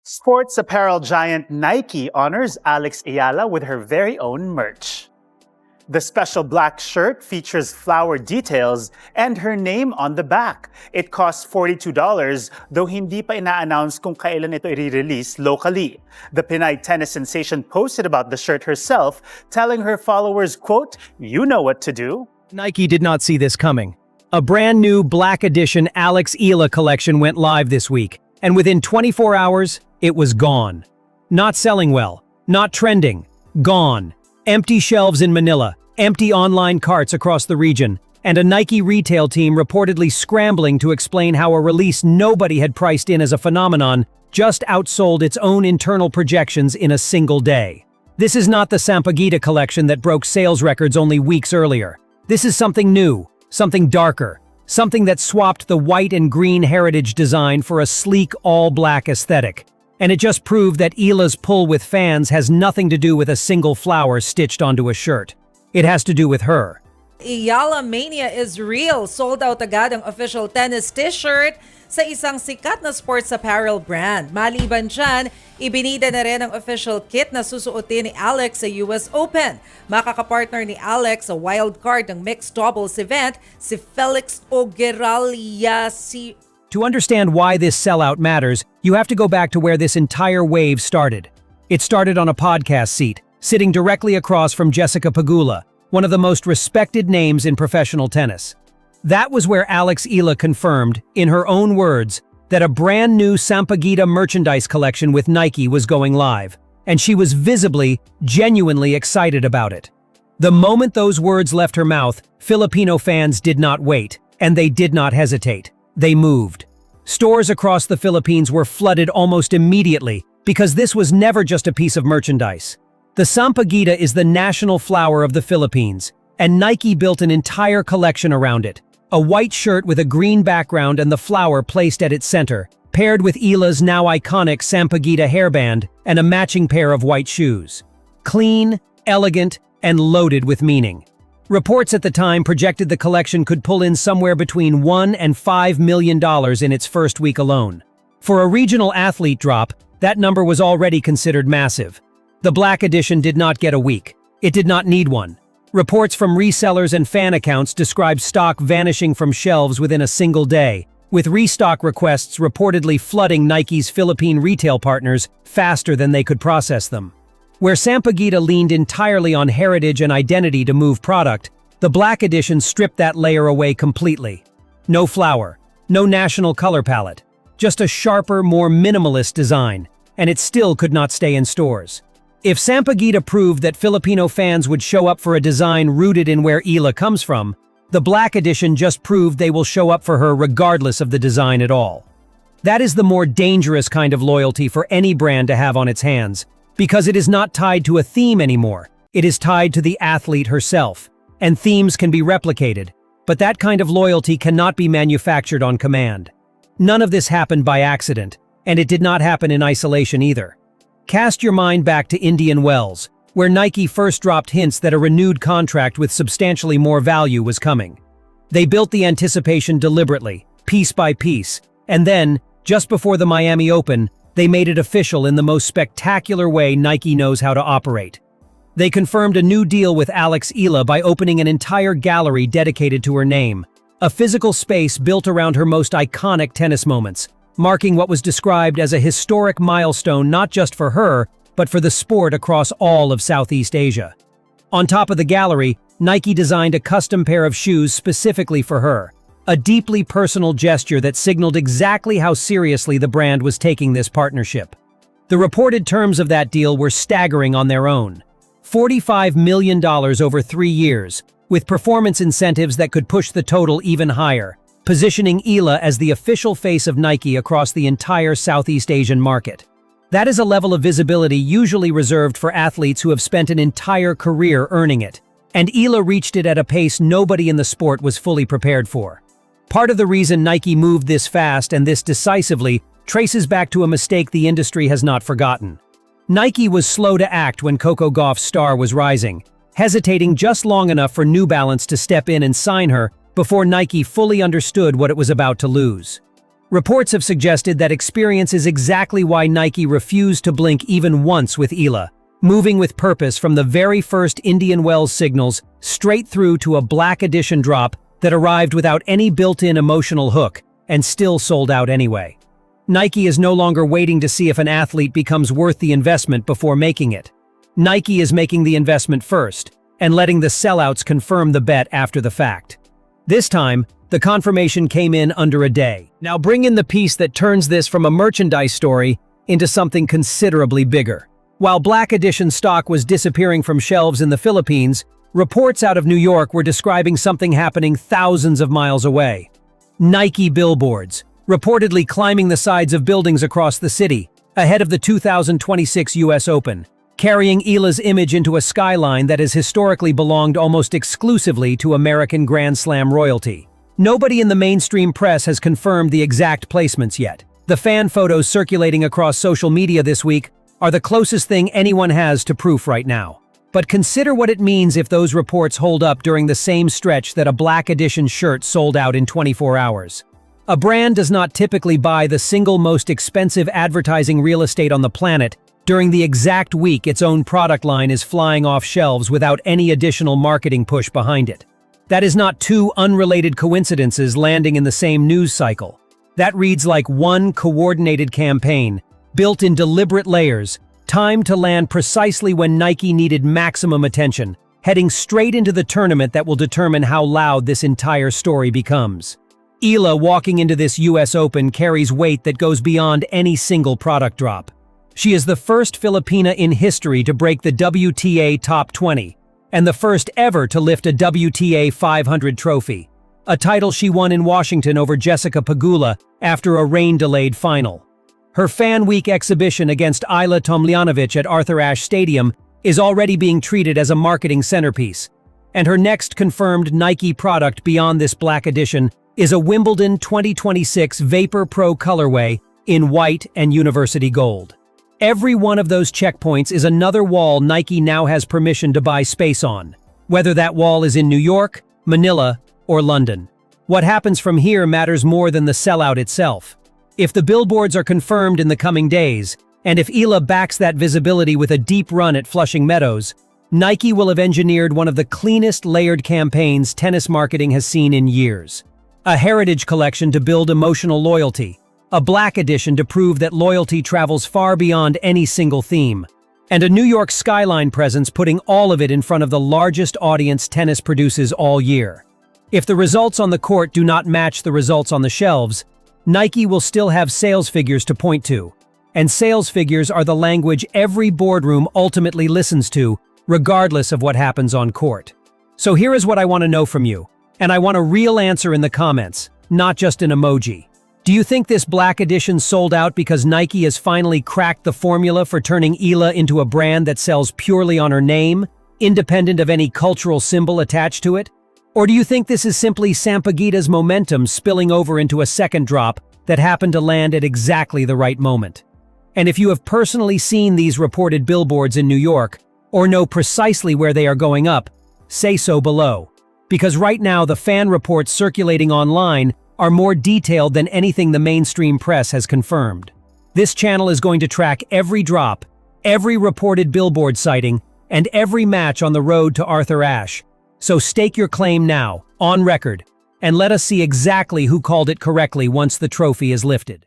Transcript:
Sports apparel giant Nike honors Alex Eala with her very own merch. The special black shirt features flower details and her name on the back. It costs $42, though hindi pa ina-announce kung kailan ito i-release locally. The Pinay tennis sensation posted about the shirt herself, telling her followers, quote, "You know what to do." Nike did not see this coming. A brand new black edition Alex Eala collection went live this week, and within 24 hours, it was gone. Not selling well, not trending, gone. Empty shelves in Manila, empty online carts across the region, and a Nike retail team reportedly scrambling to explain how a release nobody had priced in as a phenomenon just outsold its own internal projections in a single day. This is not the Sampaguita collection that broke sales records only weeks earlier. This is something new, something darker, something that swapped the white and green heritage design for a sleek all-black aesthetic. And it just proved that Eala's pull with fans has nothing to do with a single flower stitched onto a shirt. It has to do with her. Eala mania is real. Sold out agad ang official tennis t-shirt sa isang sikat na sports apparel brand. Maliban dyan, ibinida na rin ang official kit na susuotin ni Alex sa US Open. Makakapartner ni Alex sa wild card ng mixed doubles event, si Felix Ogeralia. To understand why this sellout matters, you have to go back to where this entire wave started. It started on a podcast seat, sitting directly across from Jessica Pegula, one of the most respected names in professional tennis. That was where Alex Eala confirmed, in her own words, that a brand new Sampaguita merchandise collection with Nike was going live, and she was visibly, genuinely excited about it. The moment those words left her mouth, Filipino fans did not wait, and they did not hesitate. They moved. Stores across the Philippines were flooded almost immediately because this was never just a piece of merchandise. The Sampaguita is the national flower of the Philippines, and Nike built an entire collection around it. A white shirt with a green background and the flower placed at its center, paired with Eala's now iconic Sampaguita hairband and a matching pair of white shoes. Clean, elegant, and loaded with meaning. Reports at the time projected the collection could pull in somewhere between $1 and $5 million in its first week alone. For a regional athlete drop, that number was already considered massive. The black edition did not get a week. It did not need one. Reports from resellers and fan accounts described stock vanishing from shelves within a single day, with restock requests reportedly flooding Nike's Philippine retail partners faster than they could process them. Where Sampaguita leaned entirely on heritage and identity to move product, the black edition stripped that layer away completely. No flower, no national color palette, just a sharper, more minimalist design, and it still could not stay in stores. If Sampaguita proved that Filipino fans would show up for a design rooted in where Eala comes from, the black edition just proved they will show up for her regardless of the design at all. That is the more dangerous kind of loyalty for any brand to have on its hands, because it is not tied to a theme anymore. It is tied to the athlete herself, and themes can be replicated, but that kind of loyalty cannot be manufactured on command. None of this happened by accident, and it did not happen in isolation either. Cast your mind back to Indian Wells, where Nike first dropped hints that a renewed contract with substantially more value was coming. They built the anticipation deliberately, piece by piece, and then, just before the Miami Open, they made it official in the most spectacular way Nike knows how to operate. They confirmed a new deal with Alex Eala by opening an entire gallery dedicated to her name, a physical space built around her most iconic tennis moments, marking what was described as a historic milestone not just for her, but for the sport across all of Southeast Asia. On top of the gallery, Nike designed a custom pair of shoes specifically for her, a deeply personal gesture that signaled exactly how seriously the brand was taking this partnership. The reported terms of that deal were staggering on their own. $45 million over 3 years, with performance incentives that could push the total even higher, positioning Eala as the official face of Nike across the entire Southeast Asian market. That is a level of visibility usually reserved for athletes who have spent an entire career earning it, and Eala reached it at a pace nobody in the sport was fully prepared for. Part of the reason Nike moved this fast and this decisively traces back to a mistake the industry has not forgotten. Nike was slow to act when Coco Gauff's star was rising, hesitating just long enough for New Balance to step in and sign her before Nike fully understood what it was about to lose. Reports have suggested that experience is exactly why Nike refused to blink even once with Eala, moving with purpose from the very first Indian Wells signals straight through to a Black Edition drop that arrived without any built-in emotional hook and still sold out anyway. Nike is no longer waiting to see if an athlete becomes worth the investment before making it. Nike is making the investment first and letting the sellouts confirm the bet after the fact. This time, the confirmation came in under a day. Now bring in the piece that turns this from a merchandise story into something considerably bigger. While Black Edition stock was disappearing from shelves in the Philippines, reports out of New York were describing something happening thousands of miles away. Nike billboards, reportedly climbing the sides of buildings across the city, ahead of the 2026 US Open, carrying Eala's image into a skyline that has historically belonged almost exclusively to American Grand Slam royalty. Nobody in the mainstream press has confirmed the exact placements yet. The fan photos circulating across social media this week are the closest thing anyone has to proof right now. But consider what it means if those reports hold up during the same stretch that a Black Edition shirt sold out in 24 hours. A brand does not typically buy the single most expensive advertising real estate on the planet during the exact week its own product line is flying off shelves without any additional marketing push behind it. That is not two unrelated coincidences landing in the same news cycle. That reads like one coordinated campaign, built in deliberate layers, timed to land precisely when Nike needed maximum attention, heading straight into the tournament that will determine how loud this entire story becomes. Eala walking into this US Open carries weight that goes beyond any single product drop. She is the first Filipina in history to break the WTA Top 20, and the first ever to lift a WTA 500 trophy, a title she won in Washington over Jessica Pegula after a rain-delayed final. Her Fan Week exhibition against Ajla Tomljanovic at Arthur Ashe Stadium is already being treated as a marketing centerpiece, and her next confirmed Nike product beyond this Black Edition is a Wimbledon 2026 Vapor Pro colorway in white and university gold. Every one of those checkpoints is another wall Nike now has permission to buy space on, whether that wall is in New York, Manila, or London. What happens from here matters more than the sellout itself. If the billboards are confirmed in the coming days, and if Eala backs that visibility with a deep run at Flushing Meadows, Nike will have engineered one of the cleanest layered campaigns tennis marketing has seen in years. A heritage collection to build emotional loyalty, a Black Edition to prove that loyalty travels far beyond any single theme, and a New York skyline presence putting all of it in front of the largest audience tennis produces all year. If the results on the court do not match the results on the shelves, Nike will still have sales figures to point to, and sales figures are the language every boardroom ultimately listens to, regardless of what happens on court. So here is what I want to know from you, and I want a real answer in the comments, not just an emoji. Do you think this Black Edition sold out because Nike has finally cracked the formula for turning Eala into a brand that sells purely on her name, independent of any cultural symbol attached to it? Or do you think this is simply Sampaguita's momentum spilling over into a second drop that happened to land at exactly the right moment? And if you have personally seen these reported billboards in New York, or know precisely where they are going up, say so below. Because right now the fan reports circulating online are more detailed than anything the mainstream press has confirmed. This channel is going to track every drop, every reported billboard sighting, and every match on the road to Arthur Ashe. So stake your claim now, on record, and let us see exactly who called it correctly once the trophy is lifted.